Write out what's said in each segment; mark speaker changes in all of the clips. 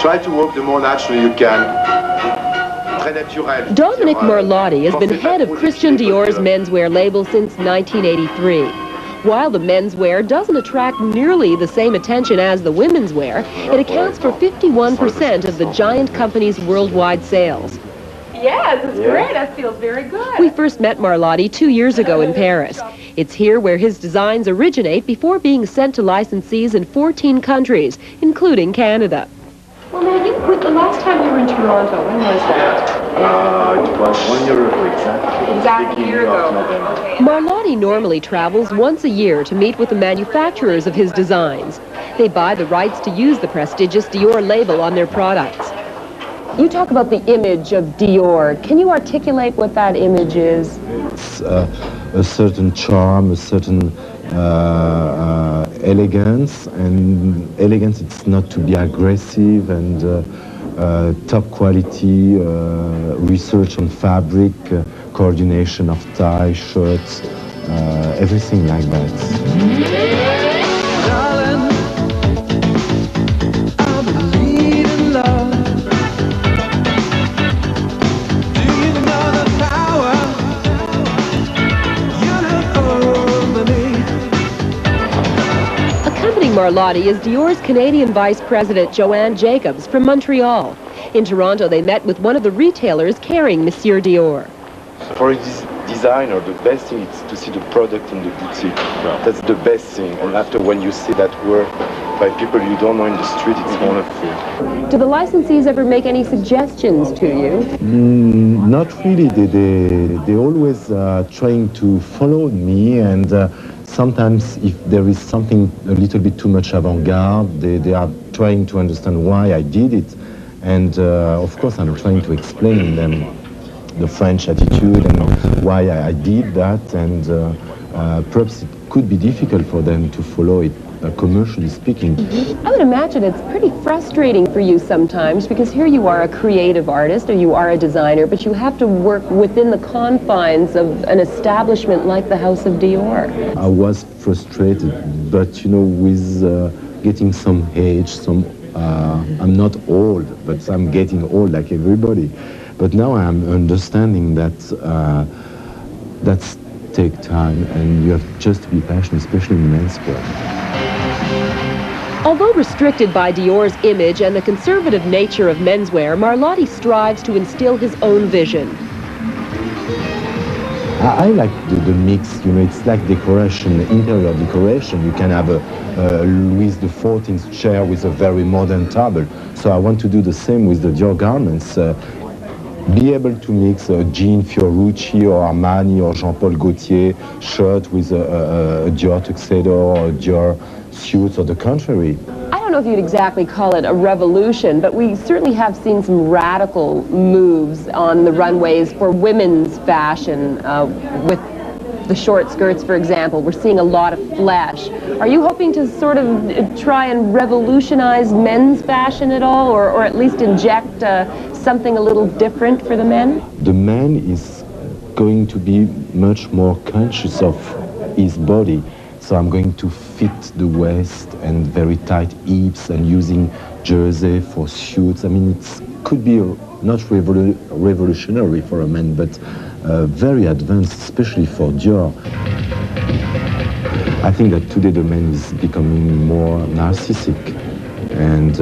Speaker 1: Try to work the more naturally you can.
Speaker 2: Dominique Morlotti has been head of Christian Dior's menswear label since 1983. While the menswear doesn't attract nearly the same attention as the women's wear, it accounts for 51% of the giant company's worldwide sales.
Speaker 3: Yes, it's great. That feels very good.
Speaker 2: We first met Morlotti 2 years ago in Paris. It's here where his designs originate before being sent to licensees in 14 countries, including Canada.
Speaker 3: Well, now, the last time you were in Toronto, when was that?
Speaker 1: It was 1 year ago, exactly.
Speaker 3: Exactly a year ago. Okay.
Speaker 2: Marlotti normally travels once a year to meet with the manufacturers of his designs. They buy the rights to use the prestigious Dior label on their products. You talk about the image of Dior. Can you articulate what that image is?
Speaker 4: It's a certain charm, a certain elegance, and elegance it's not to be aggressive, and top quality research on fabric, coordination of tie, shirts, everything like that.
Speaker 2: Morlotti is Dior's Canadian Vice President Joanne Jacobs from Montreal. In Toronto, they met with one of the retailers carrying Monsieur Dior.
Speaker 1: For a designer, the best thing is to see the product in the boutique. That's the best thing. And after, when you see that work by people you don't know in the street, it's wonderful.
Speaker 2: Do the licensees ever make any suggestions to you?
Speaker 4: Not really. They always trying to follow me, and sometimes if there is something a little bit too much avant-garde, they are trying to understand why I did it. And of course I'm trying to explain them the French attitude and why I did that, and perhaps it could be difficult for them to follow it, commercially speaking.
Speaker 2: I would imagine it's pretty frustrating for you sometimes, because here you are a creative artist or you are a designer, but you have to work within the confines of an establishment like the House of Dior.
Speaker 4: I was frustrated, but you know, with getting some age, I'm not old, but I'm getting old like everybody. But now I'm understanding that that's take time, and you have just to be passionate, especially in menswear.
Speaker 2: Although restricted by Dior's image and the conservative nature of menswear, Morlotti strives to instill his own vision.
Speaker 4: I like the mix, you know, it's like decoration, interior decoration. You can have a Louis XIV chair with a very modern table. So I want to do the same with the Dior garments. Be able to mix a Jean Fiorucci or Armani or Jean-Paul Gaultier shirt with a Dior tuxedo or a Dior suit, or the contrary.
Speaker 2: I don't know if you'd exactly call it a revolution, but we certainly have seen some radical moves on the runways for women's fashion, with the short skirts, for example. We're seeing a lot of flesh. Are you hoping to sort of try and revolutionize men's fashion at all, or at least inject something a little different for the men?
Speaker 4: The man is going to be much more conscious of his body. So I'm going to fit the waist and very tight hips, and using jersey for suits. I mean, it could be not revolutionary for a man, but very advanced, especially for Dior. I think that today the man is becoming more narcissistic. And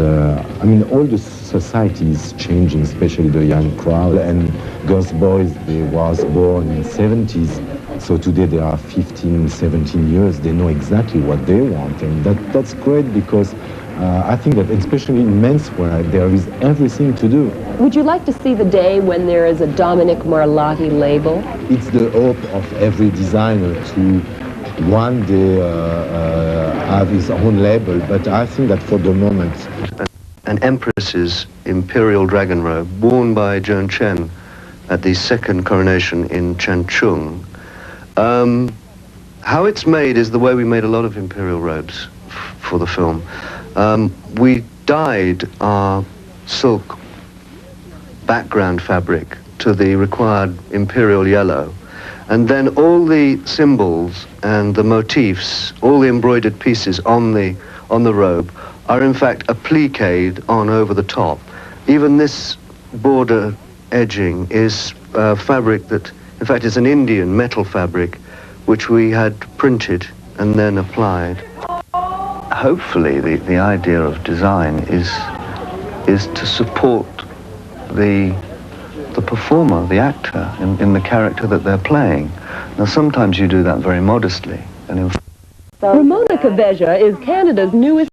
Speaker 4: I mean, all the society is changing, especially the young crowd. And girls, boys, they was born in the 70s. So today they are 15, 17 years. They know exactly what they want. And that's great, because I think that especially in menswear, there is everything to do.
Speaker 2: Would you like to see the day when there is a Dominique Morlotti label?
Speaker 4: It's the hope of every designer to one day have his own label, but I think that for the moment...
Speaker 5: An empress's imperial dragon robe worn by Joan Chen at the second coronation in Changchun. How it's made is the way we made a lot of imperial robes for the film. We dyed our silk background fabric to the required imperial yellow, and then all the symbols and the motifs, all the embroidered pieces on the robe are in fact appliqued on over the top. Even this border edging is fabric that, in fact, is an Indian metal fabric which we had printed and then applied. Hopefully the idea of design is to support the performer, the actor, in the character that they're playing. Now sometimes you do that very modestly. And
Speaker 2: Ramona Caveja is Canada's newest